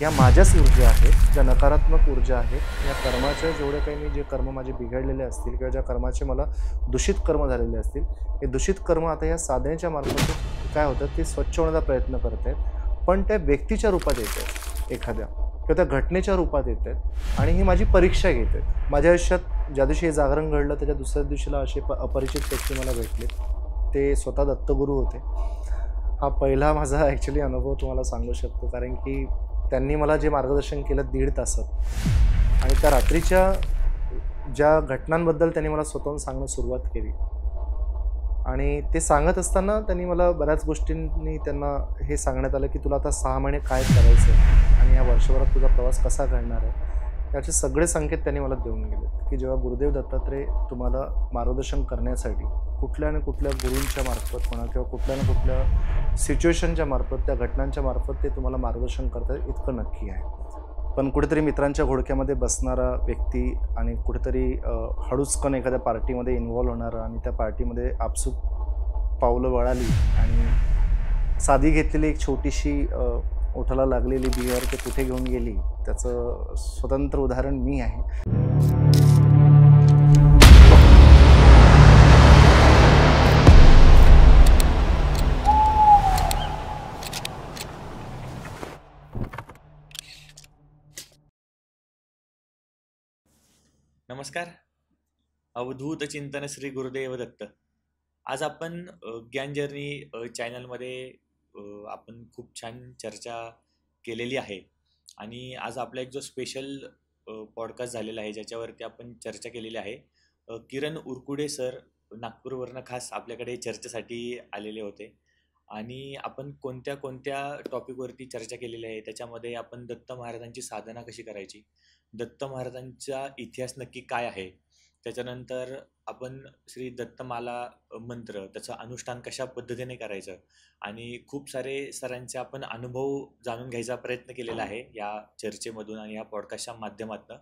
ह्या माझ्याच ऊर्जा आहेत, ज्या नकारात्मक ऊर्जा आहेत. या कर्माच्या जेवढे काही मी जे कर्म माझे बिघडलेले असतील किंवा ज्या कर्माचे मला दूषित कर्म झालेले असतील, हे दूषित कर्म आता या साधनेच्या मार्फत काय होतं ते स्वच्छ होण्याचा प्रयत्न करत आहेत. पण त्या व्यक्तीच्या रूपात येत आहेत एखाद्या किंवा त्या घटनेच्या रूपात येत आहेत आणि ही माझी परीक्षा घेत आहेत. माझ्या आयुष्यात ज्या दिवशी हे जागरण घडलं त्याच्या दुसऱ्या दिवशीला असे अपरिचित व्यक्ती मला भेटले. ते स्वतः दत्तगुरू होते. हा पहिला माझा ॲक्च्युली अनुभव तुम्हाला सांगू शकतो, कारण की त्यांनी मला जे मार्गदर्शन केलं 1.5 तासात आणि त्या रात्रीच्या ज्या घटनांबद्दल त्यांनी मला स्वतःहून सांगणं सुरुवात केली आणि ते सांगत असताना त्यांनी मला बऱ्याच गोष्टींनी त्यांना हे सांगण्यात आलं की तुला आता 6 महिने काय करायचं आहे आणि या वर्षभरात तुझा प्रवास कसा घडणार आहे, याचे सगळे संकेत त्यांनी मला देऊन गेले की जेव्हा गुरुदेव दत्तात्रेय तुम्हाला मार्गदर्शन करण्यासाठी कुठल्या ना कुठल्या गुरूंच्या मार्फत म्हणा किंवा कुठल्या ना कुठल्या सिच्युएशनच्या मार्फत, त्या घटनांच्या मार्फत ते तुम्हाला मार्गदर्शन करतात इतकं नक्की आहे. पण कुठेतरी मित्रांच्या घोडक्यामध्ये बसणारा व्यक्ती आणि कुठेतरी हळूचकन एखाद्या पार्टीमध्ये इन्व्हॉल्व होणारा आणि त्या पार्टीमध्ये आपसूक पावलं वळाली आणि साधी घेतलेली एक छोटीशी ओठाला लागलेली बियर ते कुठे घेऊन गेली, त्याचं स्वतंत्र उदाहरण मी आहे. नमस्कार. अवधूत चिंतन श्री गुरुदेव दत्त. आज आपण ज्ञान जर्नी चॅनलमध्ये आपण खूप छान चर्चा केलेली आहे आणि आज आपला एक जो स्पेशल पॉडकास्ट झालेला आहे ज्याच्यावरती आपण चर्चा केलेली आहे. किरण उरकुडे सर नागपूरवरनं खास आपल्याकडे चर्चेसाठी आलेले होते आणि आपण कोणत्या कोणत्या टॉपिकवरती चर्चा केलेली आहे. त्याच्यामध्ये आपण दत्त महाराजांची साधना कशी करायची, दत्त महाराजांचा इतिहास नक्की काय आहे, त्याच्यानंतर आपण श्री दत्तमाला मंत्र त्याचं अनुष्ठान कशा पद्धतीने करायचं आणि खूप सारे सरांचे आपण अनुभव जाणून घ्यायचा प्रयत्न केलेला आहे या चर्चेमधून आणि या पॉडकास्टच्या माध्यमातून.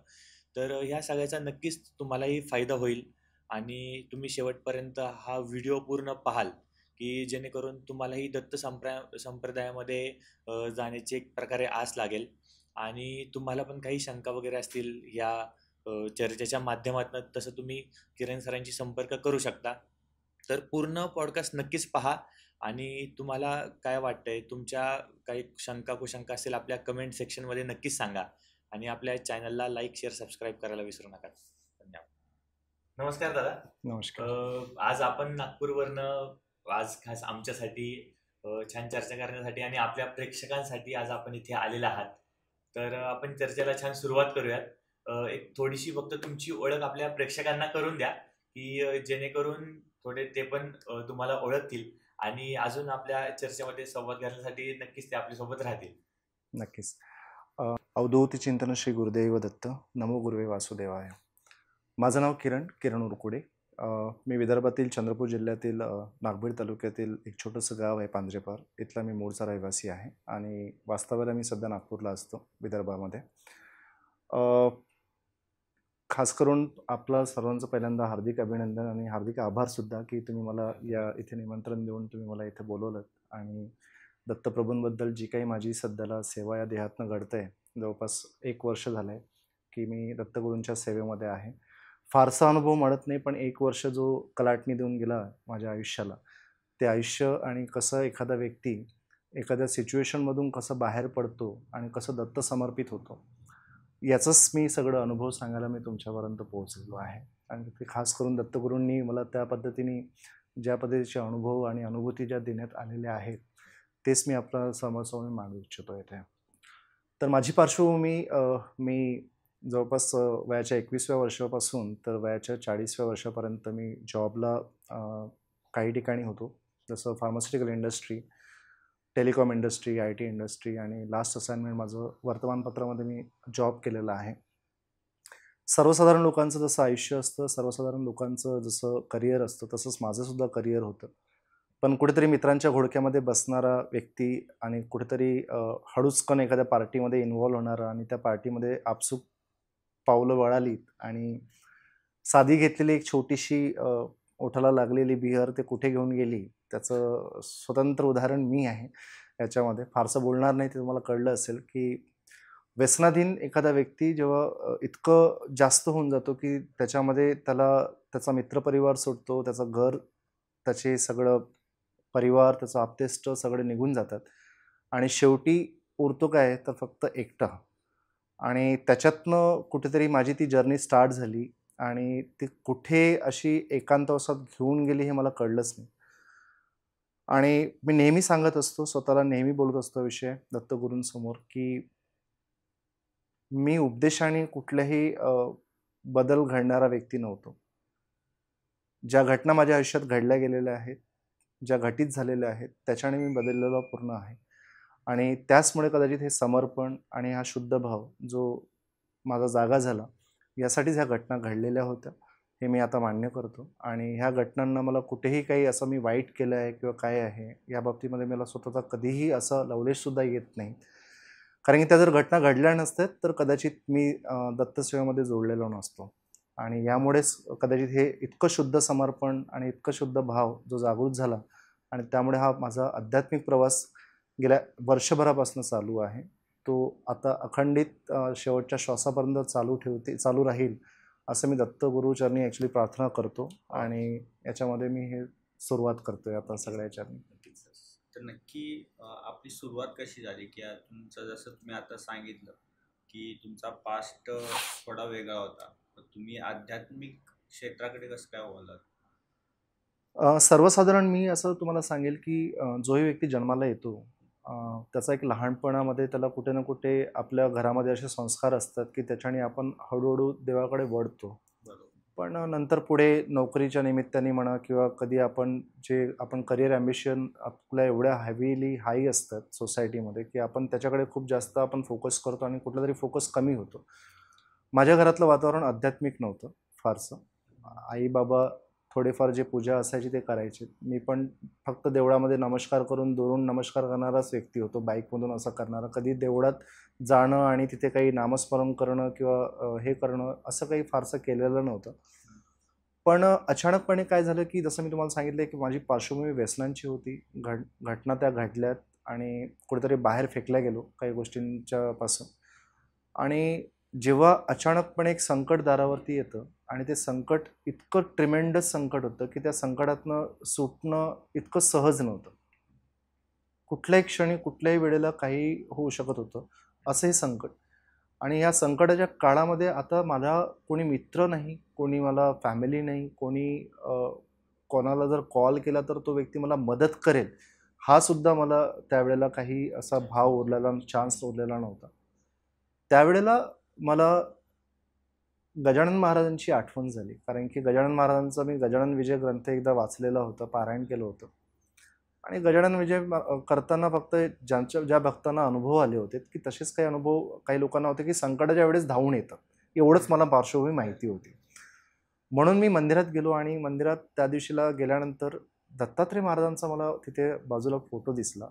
तर ह्या सगळ्याचा नक्कीच तुम्हालाही फायदा होईल आणि तुम्ही शेवटपर्यंत हा व्हिडिओ पूर्ण पाहाल की जेणेकरून तुम्हालाही दत्त संप्रदायामध्ये जाण्याची एक प्रकारे आस लागेल आणि तुम्हाला पण काही शंका वगैरे असतील या चर्चेच्या माध्यमातून, तसं तुम्ही किरण सरांशी संपर्क करू शकता. तर पूर्ण पॉडकास्ट नक्कीच पहा आणि तुम्हाला काय वाटतंय, तुमच्या काही शंका कुशंका असेल आपल्या कमेंट सेक्शनमध्ये नक्कीच सांगा आणि आपल्या चॅनलला लाईक शेअर सबस्क्राईब करायला विसरू नका. धन्यवाद. नमस्कार दादा. नमस्कार. आज आपण नागपूरवरनं आज खास आमच्यासाठी छान चर्चा करण्यासाठी आणि आपल्या प्रेक्षकांसाठी आज आपण इथे आलेला आहात. तर आपण चर्चेला छान सुरुवात करूयात. एक थोडीशी फक्त तुमची ओळख आपल्या प्रेक्षकांना करून द्या की जेणेकरून थोडे ते पण तुम्हाला ओळखतील आणि अजून आपल्या चर्चेमध्ये संवाद घालण्यासाठी नक्कीच ते आपल्यासोबत राहतील. नक्कीच. अवधूत चिंतन श्री गुरुदेव दत्त. नमो गुरुवे वासुदेवाय. माझं नाव किरण उरकुडे. मी विदर्भातील चंद्रपूर जिल्ह्यातील नागभीड तालुक्यातील एक छोटंसं गाव आहे पांजरेपार, इथला मी मूळचा रहिवासी आहे आणि वास्तव्याला मी सध्या नागपूरला असतो विदर्भामध्ये. खास करून आपलं सर्वांचं पहिल्यांदा हार्दिक अभिनंदन आणि हार्दिक आभारसुद्धा की तुम्ही मला या इथे निमंत्रण देऊन तुम्ही मला इथे बोलवलं आणि दत्तप्रभूंबद्दल जी काही माझी सध्याला सेवा या देहातनं घडतं आहे, जवळपास 1 वर्ष झालं आहे की मी दत्तगुरूंच्या सेवेमध्ये आहे. फारसा अनुभव म्हणत नाही, पण 1 वर्ष जो कलाटणी देऊन गेला माझ्या आयुष्याला, ते आयुष्य आणि कसं एखादा व्यक्ती एखाद्या सिच्युएशनमधून कसं बाहेर पडतो आणि कसं दत्त समर्पित होतो, याचंच मी सगळं अनुभव सांगायला मी तुमच्यापर्यंत पोहोचलेलो आहे. आणि ते खास करून दत्तगुरूंनी मला त्या पद्धतीने ज्या पद्धतीचे अनुभव आणि अनुभूती ज्या देण्यात आलेल्या आहेत, तेच मी आपल्या समोर मांडू इच्छितो इथे. तर माझी पार्श्वभूमी, मी जवळपास वयाच्या 21व्या वर्षापासून तर वयाच्या 40व्या वर्षापर्यंत मी जॉबला काही ठिकाणी होतो, जसं pharmaceutical industry, telecom industry, IT industry आणि लास्ट असाइनमेंट माझं वर्तमानपत्रामध्ये मी जॉब केलेला आहे. सर्वसाधारण लोकांचं जसं आयुष्य असतं, सर्वसाधारण लोकांचं जसं करिअर असतं, तसंच माझंसुद्धा करिअर होतं. पण कुठेतरी मित्रांच्या घोडक्यामध्ये बसणारा व्यक्ती आणि कुठेतरी हळूचकन एखाद्या पार्टीमध्ये इन्व्हॉल्व होणारा आणि त्या पार्टीमध्ये आपसूक पावलं वळालीत आणि साधी घेतलेली एक छोटीशी ओठाला लागलेली बियर ते कुठे घेऊन गेली, त्याचं स्वतंत्र उदाहरण मी आहे. याच्यामध्ये फारसं बोलणार नाही, ते तुम्हाला कळलं असेल की व्यसनाधीन एखादा व्यक्ती जेव्हा इतकं जास्त होऊन जातो की त्याच्यामध्ये त्याला त्याचा मित्रपरिवार सुटतो, त्याचं घर, त्याचे सगळं परिवार, त्याचं आप्तेष्ट सगळे निघून जातात आणि शेवटी उरतो काय तर फक्त एकटा. आणि त्याच्यातनं कुठेतरी माझी ती जर्नी स्टार्ट झाली आणि ती कुठे अशी एकांतवासात घेऊन गेली हे मला कळलंच नाही. आणि मी नेहमी सांगत असतो, स्वतःला नेहमी बोलत असतो विषय दत्तगुरूंसमोर, की मी उपदेशाने कुठल्याही बदल घडणारा व्यक्ती नव्हतो. ज्या घटना माझ्या आयुष्यात घडल्या गेलेल्या आहेत, ज्या घटित झालेल्या आहेत, त्याच्याने मी बदललेला पूर्ण आहे. आणि त्याचमुळे कदाचित हे समर्पण आणि हा शुद्ध भाव जो माझा जागा झाला, यासाठीच ह्या घटना घडलेल्या होत्या, हे मी आता मान्य करतो. आणि ह्या घटनांना मला कुठेही काही असं मी वाईट केलं आहे किंवा काय आहे, या बाबतीमध्ये मला स्वतःचा कधीही असा लवलेशसुद्धा येत नाही. कारण की त्या जर घटना घडल्या नसत्यात, तर कदाचित मी दत्तसेवेमध्ये जोडलेलो नसतो. आणि यामुळेच कदाचित हे इतकं शुद्ध समर्पण आणि इतकं शुद्ध भाव जो जागृत झाला आणि त्यामुळे हा माझा आध्यात्मिक प्रवास गेल्या वर्षभरापासून चालू आहे. तो आता अखंडित शेवटच्या श्वासापर्यंत चालू राहील, असं मी दत्तगुरूचरणी ॲक्च्युली प्रार्थना करतो आणि याच्यामध्ये मी हे सुरुवात करतोय आता सगळ्या ह्याच्यातून. नक्कीच. तर नक्की आपली सुरुवात कशी झाली, की तुमचं जसं तुम्ही आता सांगितलं, की तुमचा पास्ट थोडा वेगळा होता. तर तुम्ही आध्यात्मिक क्षेत्राकडे कसं काय वळलात? सर्वसाधारण मी असं तुम्हाला सांगेल, की जोही व्यक्ती जन्माला येतो, त्याचा एक लहानपणामध्ये त्याला कुठे ना कुठे आपल्या घरामध्ये असे संस्कार असतात, की त्याच्याने आपण हळू-हळू देवाकडे वळतो. बरोबर. पण नंतर पुढे नोकरीच्या निमित्ताने म्हणा किंवा कधी आपण करियर ॲम्बिशन आपल्या एवढ्या हेवीली हाई असतात सोसायटीमध्ये, की आपण त्याच्याकडे खूप जास्त आपण फोकस करतो आणि कुठलातरी फोकस कमी होतो. माझ्या घरातलं वातावरण आध्यात्मिक नव्हतं फारसं. आई-बाबा थोडेफार जे पूजा असायची ते करायचे. मी पण फक्त देवळामध्ये नमस्कार करून दुरून नमस्कार करणाराच व्यक्ती होतो, बाईकमधून असं करणारा. कधी देवळात जाणं आणि तिथे काही नामस्मरण करणं किंवा हे करणं असं काही फारसं केलेलं नव्हतं. पण अचानकपणे काय झालं, की जसं मी तुम्हाला सांगितलं, की माझी पार्श्वभूमी व्यसनांची होती. घटना त्या घडल्यात आणि कुठेतरी बाहेर फेकल्या गेलो काही गोष्टींच्या पासून. आणि जेव्हा अचानकपणे एक संकट दारावरती येतं आणि ते संकट इतकं ट्रिमेंडस संकट होतं, की त्या संकटातनं सुटणं इतकं सहज नव्हतं. कुठल्याही क्षणी, कुठल्याही वेळेला काही होऊ शकत होतं, असं हे संकट. आणि या संकटाच्या काळामध्ये आता मला कोणी मित्र नाही, कोणी मला फॅमिली नाही, कोणाला जर कॉल केला तर तो व्यक्ती मला मदत करेल, हा सुद्धा मला त्यावेळेला काही असा भाव उरलेला, चान्स उरलेला नव्हता. त्यावेळेला मला गजानन महाराजांची आठवण झाली. कारण की गजानन महाराजांचा मी गजानन विजय ग्रंथ एकदा वाचलेला होता, पारायण केलं होतं. आणि गजानन विजय करताना फक्त ज्या भक्तांना अनुभव आले होते, की तसेच काही अनुभव काही लोकांना होते, की संकटाच्या वेळेस धावून येतात. एवढंच मला पार्श्वभूमी माहिती होती. म्हणून मी मंदिरात गेलो आणि मंदिरात त्या दिवशीला गेल्यानंतर दत्तात्रय महाराजांचा मला तिथे बाजूला फोटो दिसला.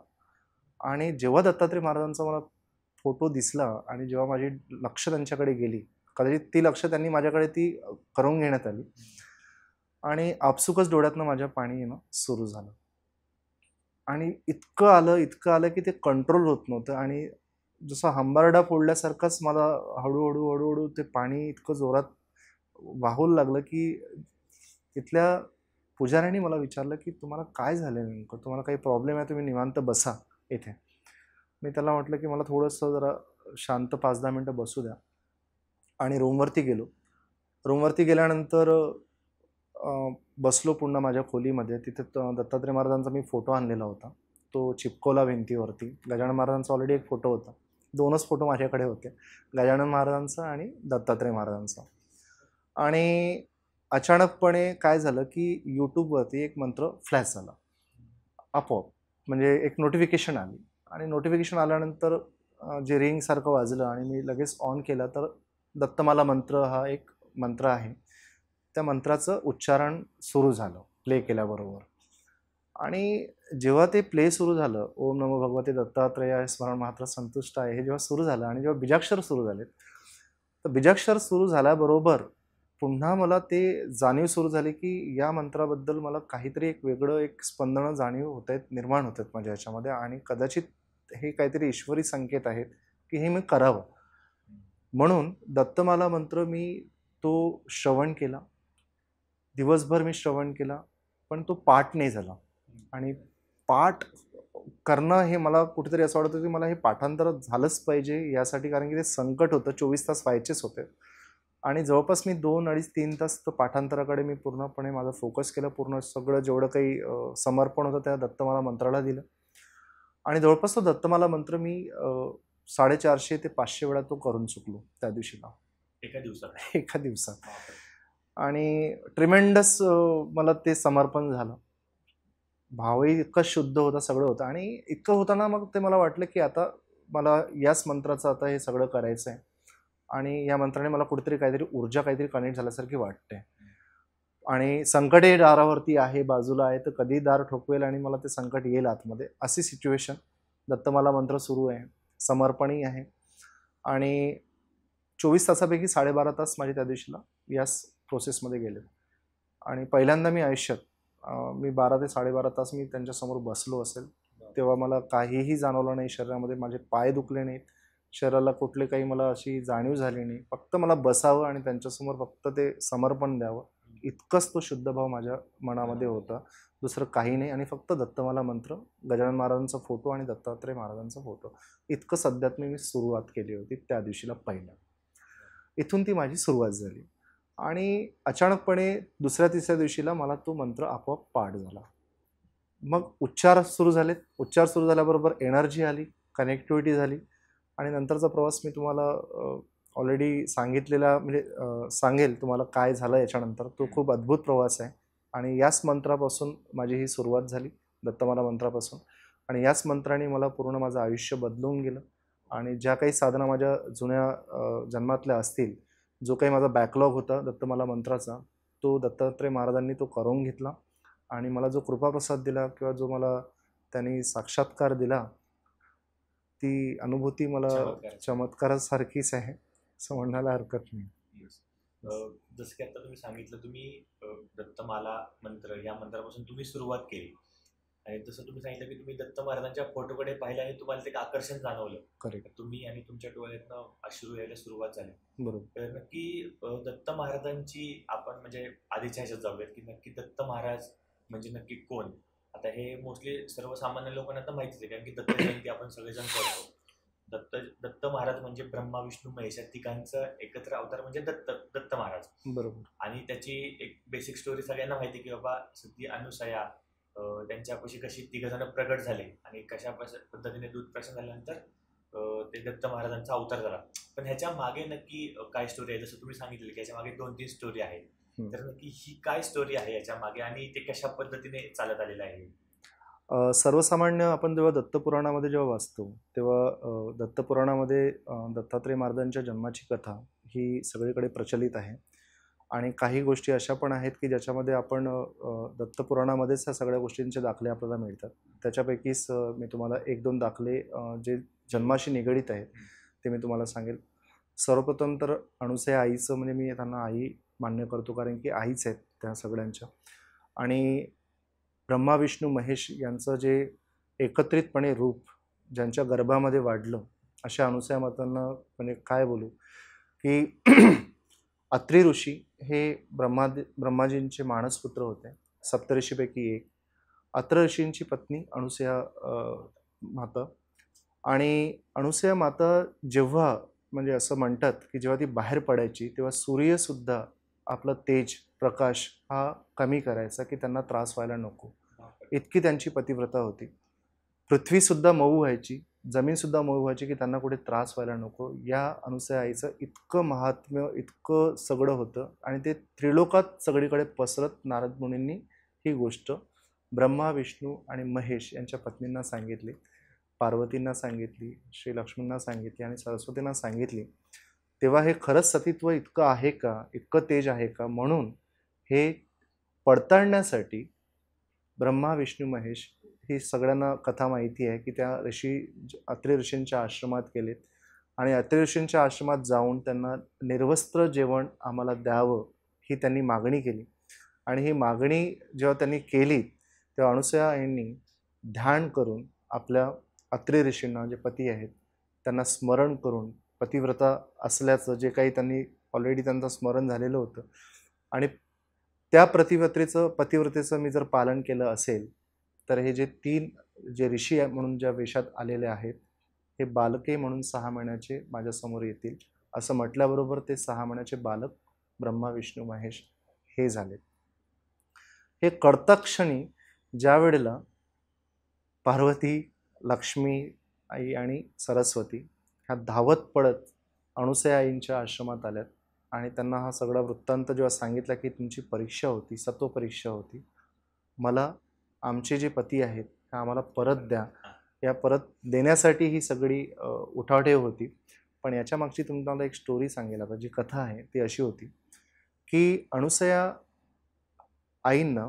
आणि जेव्हा दत्तात्रय महाराजांचा मला फोटो दिसला आणि जेव्हा माझी लक्ष त्यांच्याकडे गेली, कदाचित ती लक्ष त्यांनी माझ्याकडे ती करून घेण्यात आली आणि आपसुकच डोळ्यातनं माझ्या पाणी येणं सुरू झालं. आणि इतकं आलं की ते कंट्रोल होत नव्हतं आणि जसं हंबरडा फोडल्यासारखंच मला हळूहळू ते पाणी इतकं जोरात वाहू लागलं, की तिथल्या पुजाऱ्यांनी मला विचारलं, की "तुम्हाला काय झालं नेमकं? तुम्हाला काही प्रॉब्लेम आहे? तुम्ही निवांत बसा इथे." मी त्याला म्हटलं, की "मला थोडंसं जरा शांत 5-10 मिनिटं बसू द्या." आणि रूमवरती गेलो. रूमवरती गेल्यानंतर बसलो पुन्हा माझ्या खोलीमध्ये. तिथे दत्तात्रय महाराजांचा मी फोटो आणलेला होता. तो चिपकवला भिंतीवरती. गजानन महाराजांचा ऑलरेडी एक फोटो होता. 2च फोटो माझ्याकडे होते. गजानन महाराजांचा आणि दत्तात्रय महाराजांचा. आणि अचानकपणे काय झालं, की YouTubeवरती एक मंत्र फ्लॅश झाला. आपोआप. म्हणजे एक नोटिफिकेशन आली आणि नोटिफिकेशन आल्यानंतर जे रिंगसारखं वाजलं आणि मी लगेच ऑन केलं तर दत्तमाला मंत्र हा एक मंत्र आहे. त्या मंत्राचं उच्चारण सुरू झालं प्ले केल्याबरोबर. आणि जेव्हा ते प्ले सुरू झालं, ओम नमो भगवते दत्तात्रेयाय स्मरण मात्र संतुष्ट आहे, हे जेव्हा सुरू झालं आणि जेव्हा बीजाक्षर सुरू झाले, तर बीजाक्षर सुरू झाल्याबरोबर पुन्हा मला ते जाणीव सुरू झाली, की या मंत्राबद्दल मला काहीतरी एक वेगळं एक स्पंदनं जाणीव होत आहेत, निर्माण होत आहेत माझ्या ह्याच्यामध्ये आणि कदाचित हे काहीतरी ईश्वरी संकेत आहेत, की हे मी करावं. म्हणून दत्तमाला मंत्र मी तो श्रवण केला, दिवसभर मी श्रवण केला, पण तो पाठ नाही झाला. आणि पाठ करणं हे मला कुठेतरी असं वाटतं की मला हे पाठांतर झालंच पाहिजे यासाठी, कारण की ते संकट होतं, 24 तास व्हायचेच होते. आणि जवळपास मी 2-2.5-3 तास तर पाठांतराकडे मी पूर्णपणे माझा फोकस केला. पूर्ण सगळं जेवढं काही समर्पण होतं त्या दत्तमाला मंत्राला दिलं. आणि जवळपास तो दत्तमाला मंत्र मी 450 ते 500 वेळा तो करून चुकलो त्या दिवशीला, एका दिवसात. एका दिवसात. आणि ट्रिमेंडस मला ते समर्पण झालं. भावही इतका शुद्ध होता, सगळं होतं. आणि इतकं होताना मग ते मला वाटलं की आता मला याच मंत्राचं आता हे सगळं करायचं आहे. आणि या मंत्राने मला कुठेतरी काहीतरी ऊर्जा काहीतरी कनेक्ट झाल्यासारखी वाटते. आणि संकट हे दारावरती आहे, बाजूला आहे, तर कधी दार ठोकवेल आणि मला ते संकट येईल आतमध्ये, अशी सिच्युएशन. दत्तमाला मंत्र सुरू आहे, समर्पणही आहे. आणि 24 तासापैकी 12.5 तास माझे त्या दिवशीला याच प्रोसेसमध्ये गेले. आणि पहिल्यांदा मी आयुष्यात मी 12 ते 12.5 तास मी त्यांच्यासमोर बसलो असेल, तेव्हा मला काहीही जाणवलं नाही शरीरामध्ये. माझे पाय दुखले नाहीत, शरीराला कुठले काही मला अशी जाणीव झाली नाही. फक्त मला बसावं आणि त्यांच्यासमोर फक्त ते समर्पण द्यावं, इतकंच तो शुद्ध भाव माझ्या मनामध्ये होता, दुसरं काही नाही. आणि फक्त दत्तमाला मंत्र, गजानन महाराजांचा फोटो आणि दत्तात्रय महाराजांचा फोटो, इतकं अध्यात्म मी सुरुवात केली होती त्या दिवशीला पहिला. इथून ती माझी सुरुवात झाली. आणि अचानकपणे दुसऱ्या-तिसऱ्या दिवशीला मला तो मंत्र आपोआप पाठ झाला. मग उच्चार सुरू झालेत. उच्चार सुरू झाल्याबरोबर एनर्जी आली, कनेक्टिव्हिटी झाली. आणि नंतरचा प्रवास मी तुम्हाला ऑलरेडी सांगितलेला, म्हणजे सांगेल तुम्हाला काय झालं याच्यानंतर. तो खूप अद्भुत प्रवास आहे. आणि याच मंत्रापासून माझी ही सुरुवात झाली, दत्तमाला मंत्रापासून. आणि याच मंत्राने मला पूर्ण माझं आयुष्य बदलून गेलं. आणि ज्या काही साधना माझ्या जुन्या जन्मातल्या असतील, जो काही माझा बॅकलॉग होता दत्तमाला मंत्राचा, तो दत्तात्रय महाराजांनी तो करून घेतला. आणि मला जो कृपाप्रसाद दिला किंवा जो मला त्यांनी साक्षात्कार दिला, ती अनुभूती मला चमत्कारासारखीच आहे, असं म्हणायला हरकत नाही. जसं की आता तुम्ही सांगितलं, तुम्ही दत्तमाला मंत्र या मंत्रापासून तुम्ही सुरुवात केली. आणि जसं तुम्ही सांगितलं की तुम्ही दत्त महाराजांच्या फोटोकडे पाहिलं आणि तुम्हाला ते एक आकर्षण जाणवलं. करेक्ट. तुम्ही आणि तुमच्या डोळ्यातनं अश्रू यायला सुरुवात झाली. बरोबर. तर नक्की दत्त महाराजांची आपण म्हणजे आधीच्या ह्याच्यात जाऊयात की नक्की दत्त महाराज म्हणजे नक्की कोण. आता हे मोस्टली सर्वसामान्य लोकांना तर माहितीच आहे, कारण की दत्त जयंती आपण सगळेजण करतो. दत्त महाराज म्हणजे ब्रह्मा विष्णू महेश या तिघांचं एकत्र अवतार म्हणजे दत्त महाराज. बरोबर. आणि त्याची एक बेसिक स्टोरी सगळ्यांना माहिती की बाबा सती अनुसया त्यांच्यापाशी कशी तिघजण प्रगट झाले आणि कशा पद्धतीने दूध प्रश्न झाल्यानंतर ते दत्त महाराजांचा अवतार झाला. पण ह्याच्या मागे नक्की काय स्टोरी आहे, जसं तुम्ही सांगितलं की ह्याच्या मागे 2-3 स्टोरी आहे. तर नक्की ही काय स्टोरी आहे याच्या मागे आणि ते कशा पद्धतीने चालत आलेलं आहे? सर्वसामान्य आपण जेव्हा दत्तपुराणामध्ये जेव्हा वाचतो, तेव्हा दत्तपुराणामध्ये दत्तात्रय महाराजांच्या जन्माची कथा ही सगळीकडे प्रचलित आहे. आणि काही गोष्टी अशा पण आहेत की ज्याच्यामध्ये आपण दत्तपुराणामध्येच ह्या सगळ्या गोष्टींचे दाखले आपल्याला मिळतात. त्याच्यापैकीच मी तुम्हाला 1-2 दाखले जे जन्माशी निगडीत आहेत ते मी तुम्हाला सांगेल. सर्वप्रथम तर अनुसया आईचं, म्हणजे मी त्यांना आई मान्य करतो, कारण की आईच आहेत त्या सगळ्यांच्या. आणि ब्रह्मा विष्णू महेश यांचं जे एकत्रितपणे रूप ज्यांच्या गर्भामध्ये वाढलं, अशा अनुसया मातांना म्हणजे काय बोलू की अत्रि ऋषी हे ब्रह्माजींचे मानसपुत्र होते, सप्तऋषीपैकी एक. अत्रि ऋषींची पत्नी अनुसया माता. आणि अनुसया माता जेव्हा, म्हणजे असं म्हणतात की जेव्हा ती बाहेर पडायची तेव्हा सूर्यसुद्धा आपलं तेज प्रकाश हा कमी करायचा की त्यांना त्रास व्हायला नको, इतकी त्यांची पतिव्रता होती. पृथ्वीसुद्धा मऊ व्हायची, जमीनसुद्धा मऊ व्हायची की त्यांना कुठे त्रास व्हायला नको. या अनुसया आईचं इतकं महात्म्य, इतकं सगळं होतं. आणि ते त्रिलोकात सगळीकडे पसरत नारद मुनींनी ही गोष्ट ब्रह्मा विष्णू आणि महेश यांच्या पत्नींना सांगितली, पार्वतींना सांगितली, श्री लक्ष्मींना सांगितली आणि सरस्वतींना सांगितली. तेव्हा हे खरंच सतीत्व इतकं आहे का, इतकं तेज आहे का, म्हणून हे पडताळण्यासाठी ब्रह्मा विष्णू महेश ही सगळ्यांना कथा माहिती आहे की त्या अत्रि ऋषींच्या आश्रमात गेलेत. आणि अत्रि ऋषींच्या आश्रमात जाऊन त्यांना निर्वस्त्र जेवण आम्हाला द्यावं ही त्यांनी मागणी केली. आणि ही मागणी जेव्हा त्यांनी केली तेव्हा अनुसया यांनी ध्यान करून आपल्या अत्रि ऋषींना, जे पती आहेत, त्यांना स्मरण करून पतिव्रता असल्याचं जे काही त्यांनी ऑलरेडी त्यांचं स्मरण झालेलं होतं, आणि त्या पतिव्रतेचं मी जर पालन केलं असेल तर हे जे 3 जे ऋषी म्हणून ज्या वेशात आलेले आहेत, हे बालके म्हणून 6 महिन्याचे माझ्यासमोर येतील. असं म्हटल्याबरोबर ते 6 महिन्याचे बालक ब्रह्मा विष्णू महेश हे झाले. हे कळताक्षणी ज्या वेळेला पार्वती, लक्ष्मी आई आणि सरस्वती ह्या धावत पडत अनुसया आईंच्या आश्रमात आल्यात आणि त्यांना हा सगळा वृत्तांत जेव्हा सांगितला की तुमची परीक्षा होती, सत्व परीक्षा होती, मला आमचे जे पती आहेत ते आम्हाला परत द्या, या परत देण्यासाठी ही सगळी उठावठेव होती. पण याच्या मागची तुम्हाला एक स्टोरी सांगेल आता, जी कथा आहे ती अशी होती की अनुसया आईंना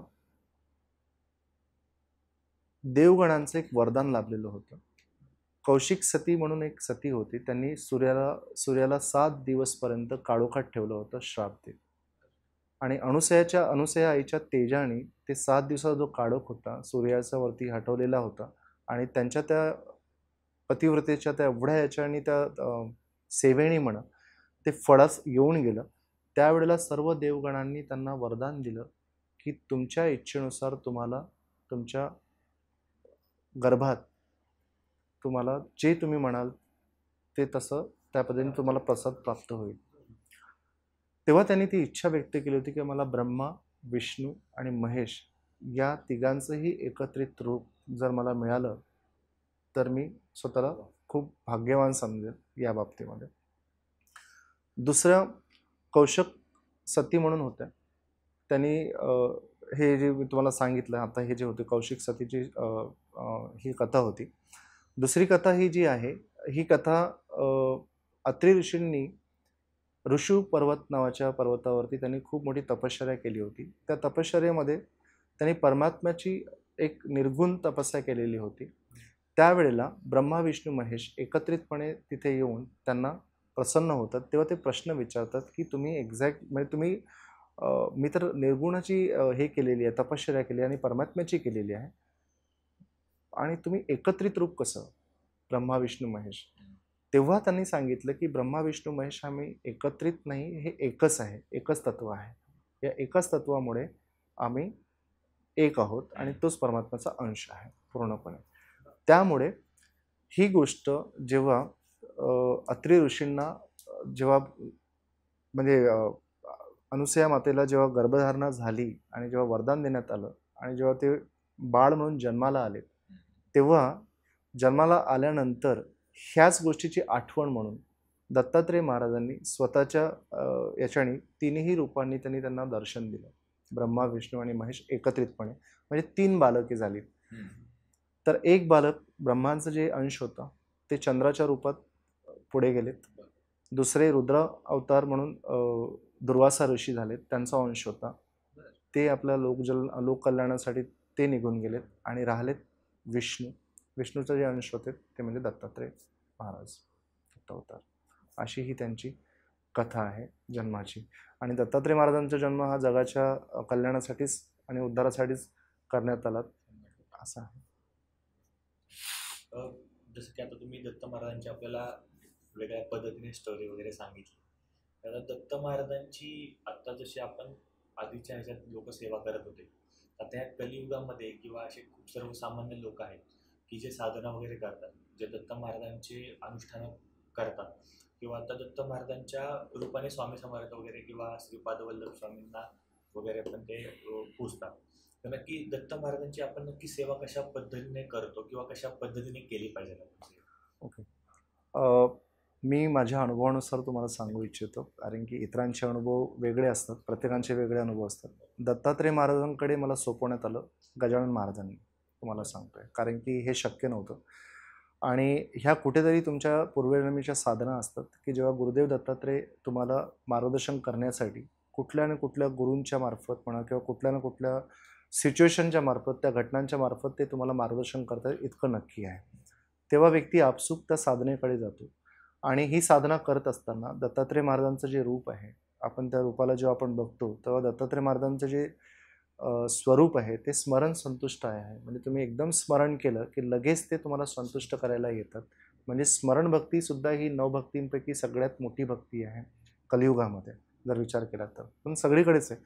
देवगणांचं एक वरदान लाभलेलं होतं. कौशिक सती म्हणून एक सती होती, त्यांनी सूर्याला 7 दिवसपर्यंत काळोखात ठेवलं होतं श्राप देत. आणि अनुसया आईच्या तेजाने ते 7 दिवसाचा जो काळोख होता सूर्याच्या वरती हटवलेला होता आणि त्यांच्या त्या पतिव्रतेच्या त्या एवढ्या याच्याने त्या सेवेणी म्हणा ते फळास येऊन गेलं. त्यावेळेला सर्व देवगणांनी त्यांना वरदान दिलं की तुमच्या इच्छेनुसार तुम्हाला तुमच्या गर्भात तुम्हाला जे तुम्ही म्हणाल ते तसं त्या पद्धतीने तुम्हाला प्रसाद प्राप्त होईल. तेव्हा त्यांनी ती इच्छा व्यक्त केली होती की मला ब्रह्मा, विष्णू आणि महेश या तिघांचंही एकत्रित रूप जर मला मिळालं तर मी स्वतःला खूप भाग्यवान समजेल या बाबतीमध्ये. दुसऱ्या कौशिक सती म्हणून होत्या, त्यांनी हे जे मी तुम्हाला सांगितलं आता, हे जे होते कौशिक सतीची ही कथा होती. दुसरी कथा ही जी आहे, ही कथा अत्रि ऋषींनी ऋषू पर्वत नावाच्या पर्वतावरती त्यांनी खूप मोठी तपश्चर्या केली होती. त्या तपश्चर्येमध्ये त्यांनी परमात्म्याची एक निर्गुण तपस्या केलेली होती. त्यावेळेला ब्रह्मा, विष्णू, महेश एकत्रितपणे तिथे येऊन त्यांना प्रसन्न होतात. तेव्हा ते प्रश्न विचारतात की तुम्ही एक्झॅक्ट म्हणजे तुम्ही मी तर निर्गुणाची हे केलेली आहे, तपश्चर्या केली आणि परमात्म्याची केलेली आहे, आणि तुम्ही एकत्रित रूप कसं ब्रह्मा, विष्णू, महेश? तेव्हा त्यांनी सांगितलं की ब्रह्मा, विष्णू, महेश आम्ही एकत्रित नाही, हे एकच आहे, एकच तत्व आहे. या एकच तत्वामुळे आम्ही एक आहोत आणि तोच परमात्म्याचा अंश आहे पूर्णपणे. त्यामुळे ही गोष्ट जेव्हा अत्रि ऋषींना जेव्हा म्हणजे अनुसया मातेला जेव्हा गर्भधारणा झाली आणि जेव्हा वरदान देण्यात आलं आणि जेव्हा ते बाळ म्हणून जन्माला आले, तेव्हा जन्माला आल्यानंतर ह्याच गोष्टीची आठवण म्हणून दत्तात्रेय महाराजांनी स्वतःच्या याच्याने तिन्ही रूपांनी त्यांना दर्शन दिलं. ब्रह्मा, विष्णू आणि महेश एकत्रितपणे, म्हणजे 3 बालके झाली. तर एक बालक ब्रह्मांचं जे अंश होता ते चंद्राच्या रूपात पुढे गेलेत. दुसरे रुद्र अवतार म्हणून दुर्वासा ऋषी झालेत, त्यांचा अंश होता, ते आपल्या लोक कल्याणासाठी ते निघून गेलेत. आणि राहिलेत विष्णूचे जे अंश होते ते म्हणजे दत्तात्रेय महाराज अवतार. अशी ही त्यांची कथा आहे जन्माची. आणि दत्तात्रेय महाराजांचा जन्म हा जगाच्या कल्याणासाठीच आणि उद्धारासाठीच करण्यात आला असा आहे. जसं की आता तुम्ही दत्त महाराजांची आपल्याला वेगळ्या पद्धतीने स्टोरी वगैरे सांगितली. तर दत्त महाराजांची आता जशी आपण आधीच्या ह्याच्यात लोक सेवा करत होते, आता ह्या कलियुगामध्ये किंवा असे खूप सर्वसामान्य लोक आहेत की जे साधना वगैरे करतात, जे दत्त महाराजांचे अनुष्ठान करतात, किंवा आता दत्त महाराजांच्या रूपाने स्वामी समर्थ वगैरे किंवा श्रीपाद वल्लभ स्वामींना वगैरे पण ते पूजतात. तर नक्की दत्त महाराजांची आपण नक्की सेवा कशा पद्धतीने करतो किंवा कशा पद्धतीने केली पाहिजे? ओके, मी माझ्या अनुभवानुसार तुम्हाला सांगू इच्छितो, कारण की इतरांचे अनुभव वेगळे असतात, प्रत्येकांचे वेगळे अनुभव असतात. दत्तात्रेय महाराजांकडे मला सोपवण्यात आलं गजानन महाराजांनी, तुम्हाला सांगतोय, कारण की हे शक्य नव्हतं. आणि ह्या कुठेतरी तुमच्या पूर्वजन्मीच्या साधना असतात की जेव्हा गुरुदेव दत्तात्रेय तुम्हाला मार्गदर्शन करण्यासाठी कुठल्या ना कुठल्या गुरूंच्या मार्फत म्हणा किंवा कुठल्या ना कुठल्या सिच्युएशनच्या मार्फत, त्या घटनांच्या मार्फत ते तुम्हाला मार्गदर्शन करतात इतकं नक्की आहे. तेव्हा व्यक्ती आपसूक त्या साधनेकडे जातो. आणि ही साधना करत असताना दत्तात्रेय महाराजांचं जे रूप आहे, आपण त्या रूपाला जेव्हा आपण बघतो तेव्हा दत्तात्रेय महाराजांचं जे स्वरूप आहे ते स्मरण संतुष्ट आहे. म्हणजे तुम्ही एकदम स्मरण केलं की लगेच ते तुम्हाला संतुष्ट करायला येतात. म्हणजे स्मरण भक्ती सुद्धा ही 9 भक्तींपैकी सगळ्यात मोठी भक्ती आहे कलियुगामध्ये जर विचार केला तर, पण सगळीकडेच आहे.